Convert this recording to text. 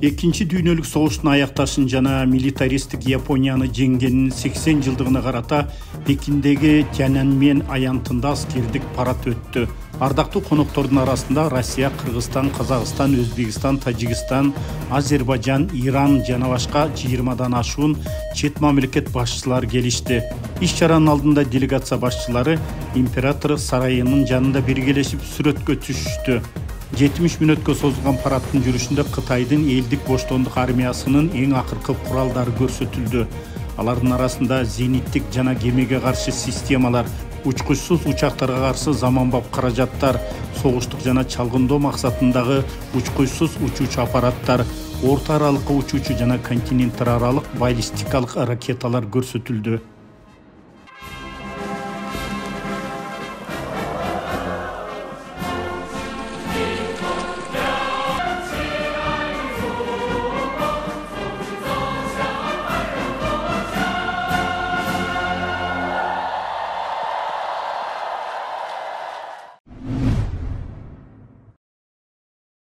Экинчи дүйнөлүк согуштун аякташын жана милитаристтик Японияны жеңгенин 80 жылдыгына карата Пекиндеги Тяньаньмэнь аянтында аскердик парад өттү. Ардактуу коноктордун арасында Россия, Кыргызстан, Казакстан, Өзбекстан, Тажикстан, Азербайжан, Иран жана башка 20дан ашуун чет мамлекет башчылары келишти. Иш-чаранын алдында делегация башчылары император сарайынын жанында биргелешип сүрөткө түшүштү. 70 мүнөткө созулган парадтын жүрүшүндө Кытайдын элдик боштондук армиясынын эң акыркы куралдары көрсөтүлдү. Алардын арасында зениттик жана кемеге каршы системалар, учкучсуз учактарга каршы заманбап каражаттар, согуштук жана чалгындоо максатындагы учкучсуз учуучу аппараттар, орто аралыкка учуучу жана континенттер аралык баллистикалык ракеталар көрсөтүлдү.